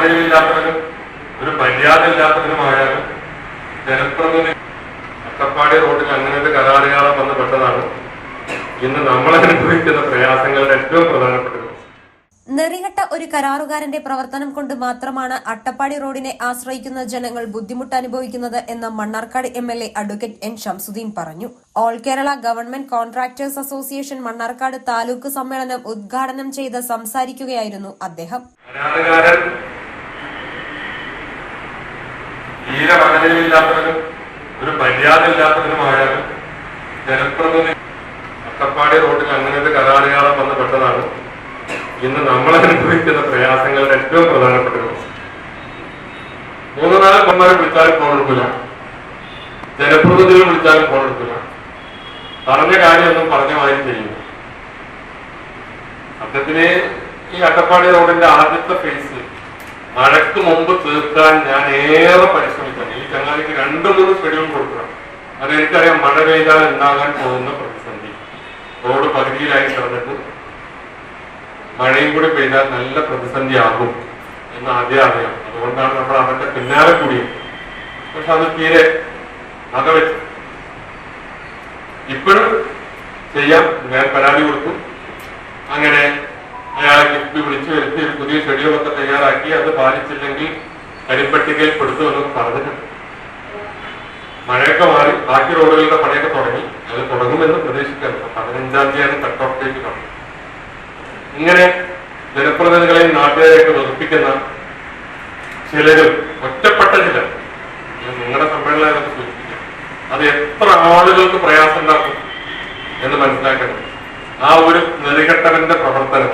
മഹനീയമില്ലാത്തവനും ഒരു മര്യാദ ഇല്ലാത്തവനുമായാലും ജനപ്രതിനിധി അട്ടപ്പാടി റോഡിൽ അങ്ങനെ ഒരു കരാറുകാരൻ വന്ന് പെട്ടതാണ് ഇന്ന് നമ്മൾ അനുഭവിക്കുന്ന പ്രയാസങ്ങളുടെ ഏറ്റവും പ്രധാനപ്പെട്ടത്. നെറികെട്ട ഒരു കരാറുകാരന്റെ പ്രവർത്തനം കൊണ്ട് മാത്രമാണ് അട്ടപ്പാടി റോഡിനെ ആശ്രയിക്കുന്ന ജനങ്ങൾ ബുദ്ധിമുട്ട് അനുഭവിക്കുന്നത് എന്ന് Mannarkkad MLA advocate N. Shamsuddin പറഞ്ഞു. All Kerala government contractors association Mannarkkad taluk സമ്മേളനം ഉദ്ഘാടനം ചെയ്ത് സംസാരിക്കുകയായിരുന്നു അദ്ദേഹം. ഒരു മര്യാദ ഇല്ലാത്തവനുമായാലും ജനപ്രതിനിധി അട്ടപ്പാടി റോഡിൽ അങ്ങനെ ഒരു കരാറുകാരൻ വന്ന് പെട്ടതാണ് ഇന്ന് നമ്മൾ അനുഭവിക്കുന്ന പ്രയാസങ്ങളുടെ ഏറ്റവും പ്രധാനപ്പെട്ടത്. 3-4 കൊന്മാരെ വിളിച്ചാലും ഫോൺ എടുക്കില്ല, ജനപ്രതിനിധികൾ വിളിച്ചാലും ഫോൺ എടുക്കില്ല, പറഞ്ഞ കാര്യമൊന്നും പറഞ്ഞ മാതിരി ചെയ്യുന്നു. സത്യത്തിന് ഈ അട്ടപ്പാടി റോഡിന്റെ ആദ്യത്തെ ഫേസ് മഴയ്ക്ക് മുമ്പ് തീർക്കാൻ ഞാൻ ഏറെ പരിശ്രമിക്കണം. ഈ ചങ്ങാതിക്ക് 2-3 ഷെഡ്യൂൾ കൊടുക്കണം. അത് എനിക്കറിയാം മഴ പെയ്താൽ ഉണ്ടാകാൻ പോകുന്ന പ്രതിസന്ധി. റോഡ് പകുതിയിലായി കിടന്നിട്ട് മഴയും കൂടി പെയ്താൽ നല്ല പ്രതിസന്ധി ആകും എന്ന് ആദ്യം അറിയാം. അതുകൊണ്ടാണ് നമ്മൾ അവരുടെ പിന്നാലെ കൂടിയത്. പക്ഷെ അത് തീരെ വകവെച്ചു. ഇപ്പോഴും ചെയ്യാം. ഞാൻ പരാതി കൊടുത്തു. അങ്ങനെ അയാളെ കിഫ്ബി വിളിച്ചു വരുത്തി ഒരു പുതിയ ഷെഡ്യൂളൊക്കെ തയ്യാറാക്കി അത് പാലിച്ചില്ലെങ്കിൽ കരിപ്പട്ടികയിൽ പെടുത്തുമെന്നൊക്കെ പറഞ്ഞിട്ടുണ്ട്. മഴയൊക്കെ മാറി ബാക്കി റോഡുകളുടെ പണിയൊക്കെ തുടങ്ങി. അത് തുടങ്ങുമെന്ന് പ്രതീക്ഷിക്കുന്നു. 15-ാം തീയതി കട്ട് ഓഫ് ഡേറ്റ് കാണും. ഇങ്ങനെ ജനപ്രതിനിധികളെയും നാട്ടുകാരെയൊക്കെ വെറുപ്പിക്കുന്ന ചിലരും, ഒറ്റപ്പെട്ട ചിലർ, നിങ്ങളുടെ സമ്മേളനത്തെ സൂചിപ്പിക്കാം, അത് എത്ര ആളുകൾക്ക് പ്രയാസം ഉണ്ടാക്കും എന്ന് മനസ്സിലാക്കണം. ആ ഒരു നെറികെട്ടവന്റെ പ്രവർത്തനം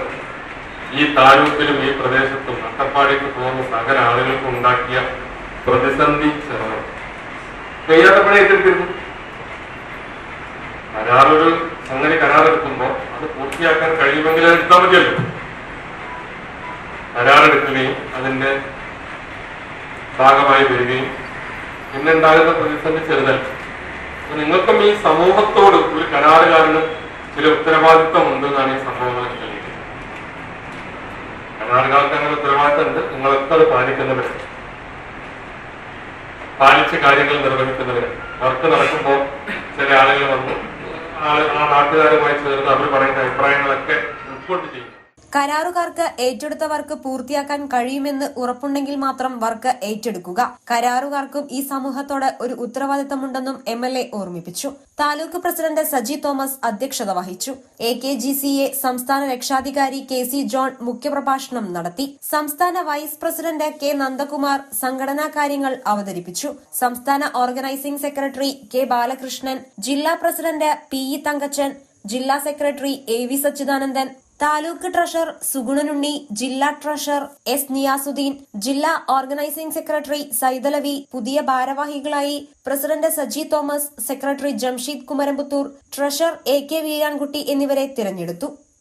ഈ താലൂക്കിലും ഈ പ്രദേശത്തും അട്ടപ്പാടിക്ക് പോകുന്ന സകല ആളുകൾക്കും ഉണ്ടാക്കിയ പ്രതിസന്ധി ചെറുതാണ്. ചെയ്യാത്ത പണി ഏറ്റെടുത്തിരുന്നു. കരാറൊരു സംഗതി കരാറെടുക്കുമ്പോൾ അത് പൂർത്തിയാക്കാൻ കഴിയുമെങ്കിൽ എടുത്താൽ മതിയല്ലോ. കരാറെടുക്കുകയും അതിന്റെ ഭാഗമായി വരികയും പിന്നെ ഉണ്ടാകുന്ന പ്രതിസന്ധി ചെറുതല്ല. നിങ്ങൾക്കും ഈ സമൂഹത്തോട് ഒരു കരാറുകാരന് ചില ഉത്തരവാദിത്വം ഉണ്ടെന്നാണ് ഈ സംഭവങ്ങൾ തെളിയിക്കുന്നത്. കരാറുകാർക്ക് അങ്ങനെ ഉത്തരവാദിത്വം ഉണ്ട്. നിങ്ങളൊക്കെ അത് പാലിക്കുന്നവര്, പാലിച്ച കാര്യങ്ങൾ നിർവഹിക്കുന്നവര്. വർക്ക് നടക്കുമ്പോൾ ചില ആളുകൾ വന്നു ആ നാട്ടുകാരുമായി ചേർന്ന് അവർ പറയുന്ന അഭിപ്രായങ്ങളൊക്കെ റിപ്പോർട്ട് ചെയ്യും. കരാറുകാർക്ക് ഏറ്റെടുത്ത വർക്ക് പൂർത്തിയാക്കാൻ കഴിയുമെന്ന് ഉറപ്പുണ്ടെങ്കിൽ മാത്രം വർക്ക് ഏറ്റെടുക്കുക. കരാറുകാർക്കും ഈ സമൂഹത്തോട് ഒരു ഉത്തരവാദിത്തമുണ്ടെന്നും MLA ഓർമ്മിപ്പിച്ചു. താലൂക്ക് പ്രസിഡന്റ് സജി തോമസ് അധ്യക്ഷത വഹിച്ചു. AKGCA സംസ്ഥാന രക്ഷാധികാരി KC ജോൺ മുഖ്യപ്രഭാഷണം നടത്തി. സംസ്ഥാന വൈസ് പ്രസിഡന്റ് K നന്ദകുമാർ സംഘടനാ കാര്യങ്ങൾ അവതരിപ്പിച്ചു. സംസ്ഥാന ഓർഗനൈസിംഗ് സെക്രട്ടറി K ബാലകൃഷ്ണൻ, ജില്ലാ പ്രസിഡന്റ് PE തങ്കച്ചൻ, ജില്ലാ secretary AV Sachidanandan, taluk treasurer Sugunanunni, ജില്ലാ ട്രഷറർ S നിയാസുദ്ദീൻ, ജില്ലാ ഓർഗനൈസിംഗ് സെക്രട്ടറി സൈദലവി, പുതിയ ഭാരവാഹികളായി president Saji Thomas, secretary Jamsheed Kumaramputhur, treasurer AK Veerankutty എന്നിവരെ തിരഞ്ഞെടുത്തു.